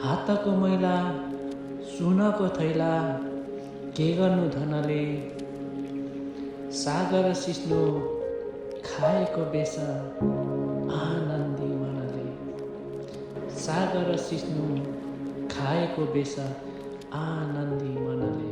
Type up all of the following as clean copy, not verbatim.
हातको मैला सुनको थैला के गर्नु धनले सागर सिस्नो खाएको बेस आनन्दी मनले सागर सिस्नो खाएको बेस आनन्दी मनले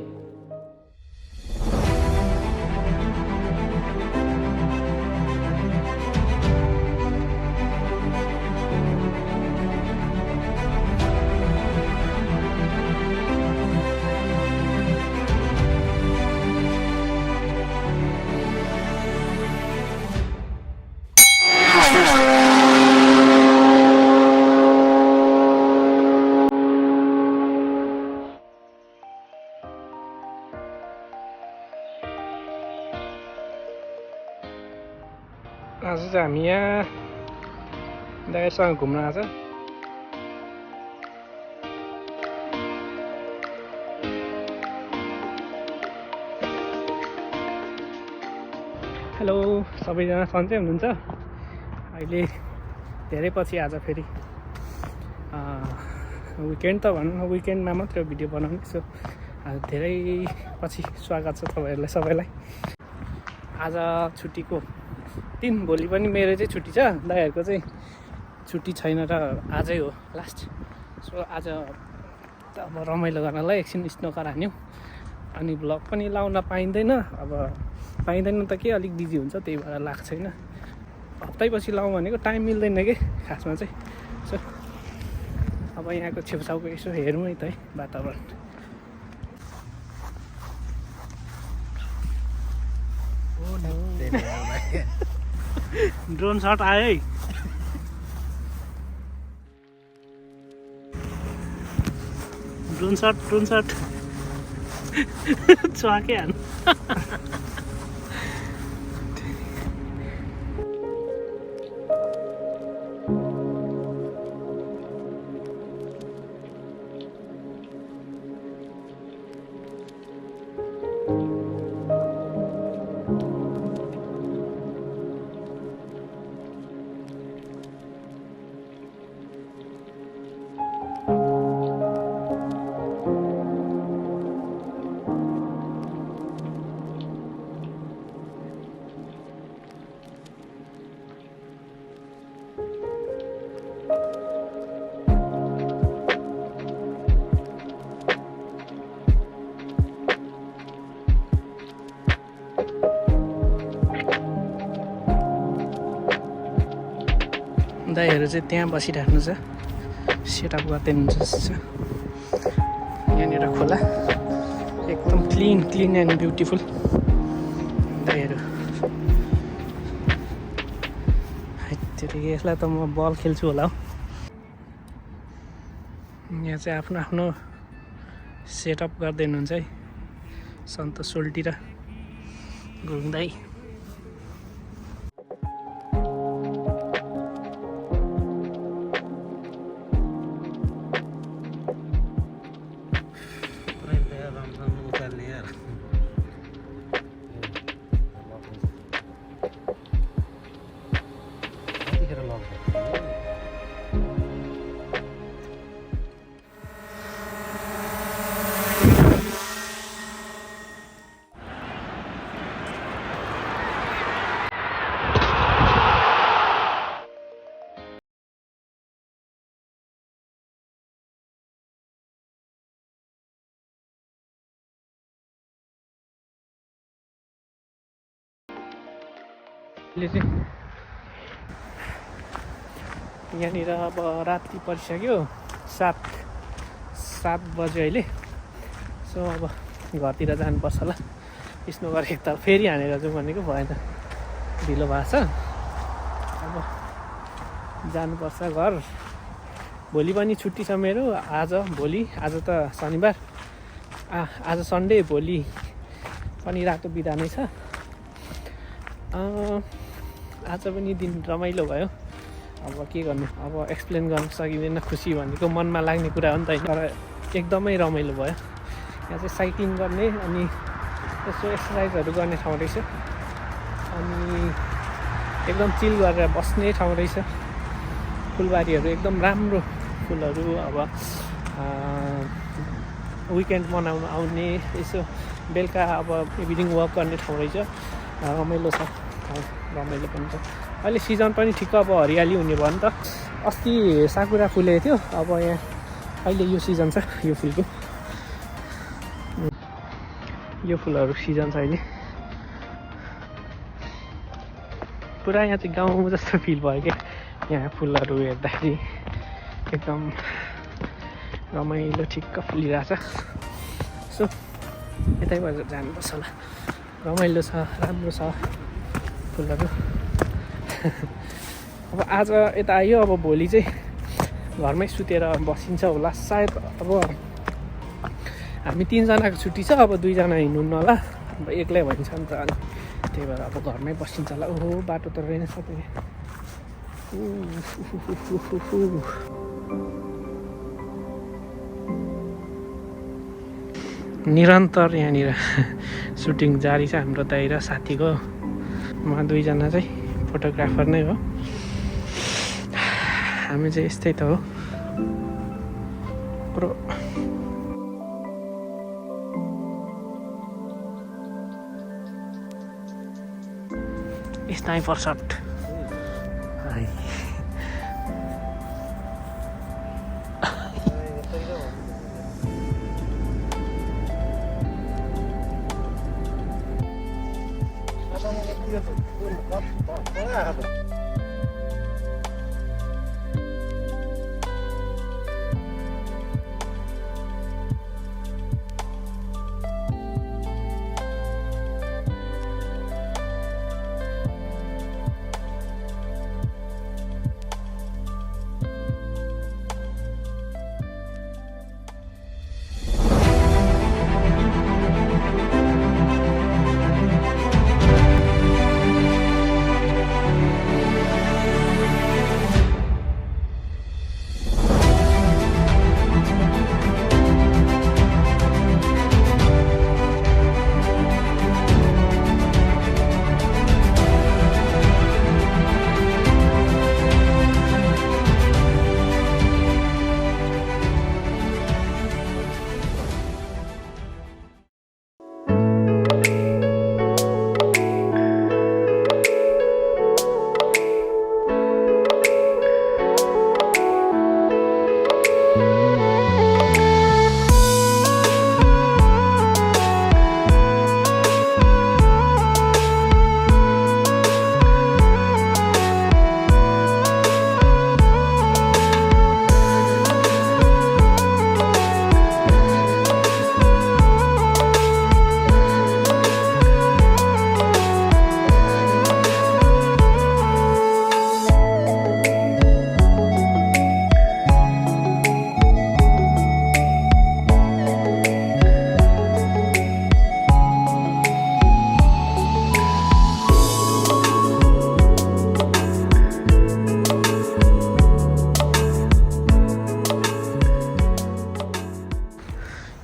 आज चाहिँ हामी यहाँ दाइसँग घुम्न आएको छ। हेलो सबैजना सन्चै हुनुहुन्छ? अहिले धेरै पछि आज फेरि विकेन्ड त भनौँ, विकेन्डमा मात्र भिडियो बनाउने। सो आज धेरै पछि स्वागत छ तपाईँहरूलाई सबैलाई। आज छुट्टीको दिन, भोलि पनि मेरो चाहिँ छुट्टी छ, दाइहरूको चाहिँ छुट्टी छैन र आजै हो लास्ट। सो आज त अब रमाइलो गर्नलाई एकछिन स्नोकर हान्यौँ, अनि भ्लग पनि लाउन पाइँदैन। अब पाइँदैन त के, अलिक बिजी हुन्छ, त्यही भएर लाग्छ छैन। हप्तैपछि लाउँ भनेको टाइम मिल्दैन कि खासमा चाहिँ। सो अब यहाँको छेउछाउको यसो हेरौँ है त है वातावरण। ड्रोन सट आयो है। ड्रोन सट चुहाकै हान। दाइहरू चाहिँ त्यहाँ बसिराख्नु छ, सेटअप गर्दै हुनुहुन्छ जस्तो छ। यहाँनिर खोला एकदम क्लिन एन्ड ब्युटिफुल। दाइहरू यसलाई त म बल खेल्छु होला हौ। यहाँ चाहिँ आफ्नो आफ्नो सेटअप गर्दै हुनुहुन्छ है, सन्तोष सोल्टी र गुरुङ दाइ। यहाँनिर अब राति परिसक्यो, 7 बज्यो अहिले। सो अब घरतिर जानुपर्छ होला। स्नोकर एकताल फेरि हानेर जाउँ भनेको भएन, ढिलो भएको छ। अब जानुपर्छ घर। भोलि पनि छुट्टी छ मेरो, आज त शनिबार, आज सन्डे, भोलि पनि रातो बिदा नै छ। आज पनि दिन रमाइलो भयो। अब के गर्नु, अब एक्सप्लेन गर्न सकिँदैन। खुसी भनेको मनमा लाग्ने कुरा हो नि त, तर एकदमै रमाइलो भयो। यहाँ चाहिँ साइक्लिङ गर्ने अनि यसो एक्सर्साइजहरू गर्ने ठाउँ रहेछ, अनि एकदम चिल गरेर बस्ने ठाउँ रहेछ। फुलबारीहरू एकदम राम्रो, फुलहरू अब विकेन्ड मनाउनु आउने यसो बेलुका अब इभिनिङ वक गर्ने ठाउँ रहेछ रमाइलो छ रमाइलो पनि छ अहिले सिजन पनि ठिक्क अब हरियाली हुने भयो नि त अस्ति साकुरा फुलेको थियो अब यहाँ अहिले यो सिजन छ यो फुलको यो फुलहरू सिजन छ अहिले पुरा यहाँ चाहिँ गाउँ जस्तो फिल भयो क्या यहाँ फुलहरू हेर्दाखेरि एकदम रमाइलो ठिक्क फुलिरहेछ सो यतैबाट जानुपर्छ होला रमाइलो छ राम्रो छ फुलहरू अब आज यता आयो अब भोलि चाहिँ घरमै सुतेर बसिन्छ होला सायद अब हामी 3 जनाको छुट्टी छ अब 2 जना हिँड्नुहुन्न होला अब एक्लै भइन्छ नि त अनि त्यही भएर अब घरमै बसिन्छ होला ओहो बाटो त रहेन सबै निरन्तर यहाँनिर सुटिङ जारी छ हाम्रो दाइ र साथीको म 2 जना चाहिँ फोटोग्राफर नै हो हामी चाहिँ यस्तै त हो प्रो स्नाइपर शट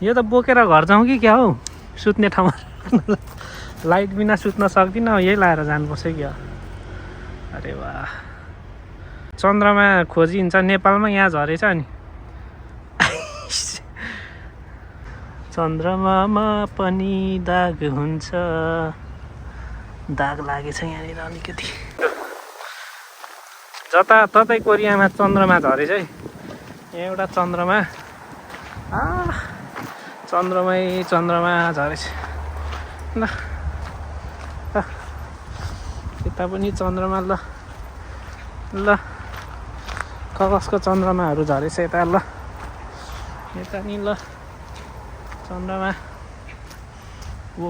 यो त बोकेर घर जाउँ कि क्या हौ सुत्ने ठाउँमा लाइट बिना सुत्न सक्दिनँ यही लाएर जानुपर्छ क्या अरे वाह चन्द्रमा खोजिन्छ नेपालमा यहाँ झरेछ नि चन्द्रमामा पनि दाग हुन्छ दाग लागेछ यहाँनिर अलिकति जताततै कोरियामा चन्द्रमा झरेछ है यहाँ एउटा चन्द्रमा चन्द्रमा झरेछ ल यता पनि चन्द्रमा ल कसको चन्द्रमाहरू झरेछ यता ल यता नि ल चन्द्रमा वो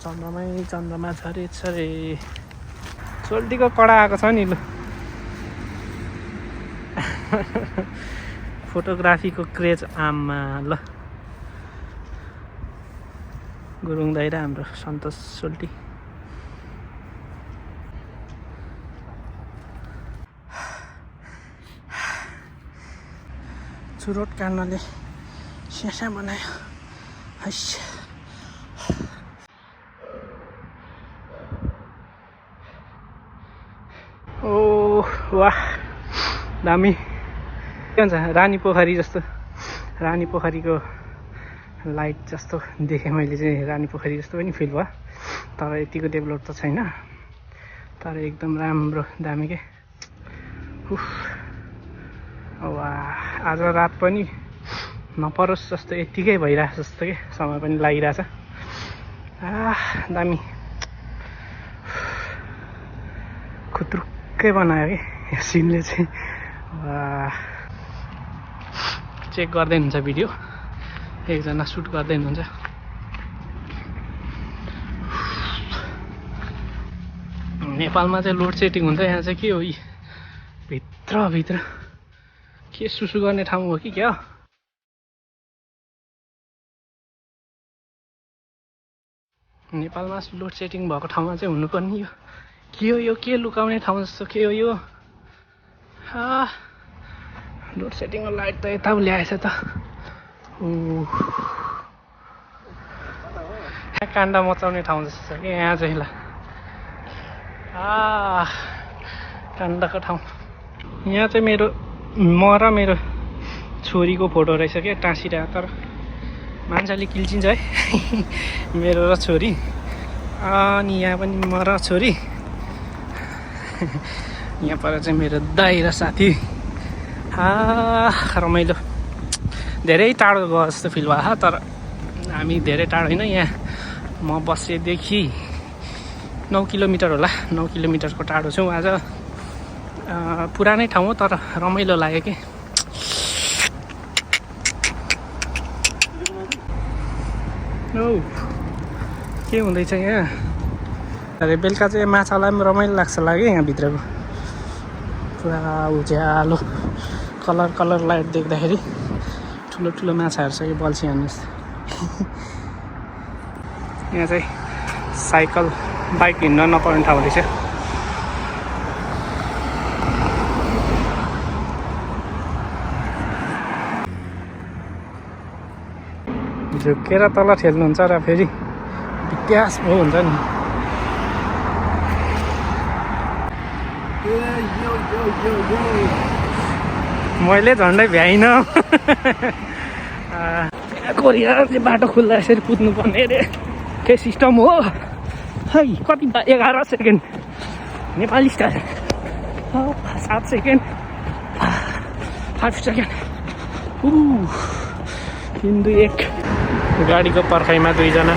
चन्द्रमा झरेछ रे सोल्टीको कडा आएको छ नि ल फोटोग्राफीको क्रेज आममा ल गुरुङ दाइ र हाम्रो सन्तोष सोल्टी चुरोट काट्नाले स्यासा बनायो हस् ओ वाह दामी के भन्छ रानी पोखरी जस्तो, रानी पोखरीको लाइट जस्तो देखेँ मैले चाहिँ। रानी पोखरी जस्तो पनि फिल भयो, तर यतिको डेभलप त छैन, तर एकदम राम्रो दामी के। आज रात पनि नपरोस् जस्तो यत्तिकै भइरहेछ जस्तो के, समय पनि लागिरहेछ। दामी खुत्रुक्कै बनायो कि यो सिनले चाहिँ। चेक गर्दै हुन्छ भिडियो, एकजना सुट गर्दै हुनुहुन्छ। नेपालमा चाहिँ लोड सेटिङ हुन्छ, यहाँ चाहिँ के हो यी भित्र के सुसु गर्ने ठाउँ हो कि क्या? नेपालमा लोड सेटिङ भएको ठाउँमा चाहिँ हुनुपर्ने यो के हो? यो के लुकाउने ठाउँ जस्तो के हो यो? लोड सेटिङको लाइट त यता ल्याएछ त। काण्ड मचाउने ठाउँ जस्तो छ कि यहाँ चाहिँ। ल काण्डको ठाउँ। यहाँ चाहिँ म र मेरो छोरीको फोटो रहेछ क्या टाँसिरहेको, तर मान्छेले किल्चिन्छ है। मेरो र छोरी, अनि यहाँ पनि म र छोरी, यहाँ पर चाहिँ मेरो दाइ र साथी। रमाइलो। धेरै टाढो गयो जस्तो फिल भयो, तर हामी धेरै टाढो होइन। यहाँ म बसेदेखि 9 किलोमिटर होला, 9 किलोमिटरको टाढो छौँ। आज पुरानै ठाउँ हो, तर रमाइलो लाग्यो कि। के हुँदैछ यहाँ? अरे बेलुका चाहिँ माछालाई पनि रमाइलो लाग्छ लाग्यो यहाँ भित्रको। पुरा उज्यालो कलर लाइट देख्दाखेरि ठुलो ठुलो माछाहरू छ कि बल्छी हान्नुहोस्। यहाँ चाहिँ साइकल बाइक हिँड्न नपर्ने ठाउँ रहेछ। झुकेर तल ठेल्नुहुन्छ र फेरि इतिहास पो हुन्छ नि। मैले झन्डै भ्याइनँ। कोरिया चाहिँ बाटो खुल्दा यसरी कुद्नुपर्ने अरे के सिस्टम हो है? कति 11 second Nepali style, 7 second, 5 second, 3, 2, 1। गाडीको पर्खाइमा 2 जना।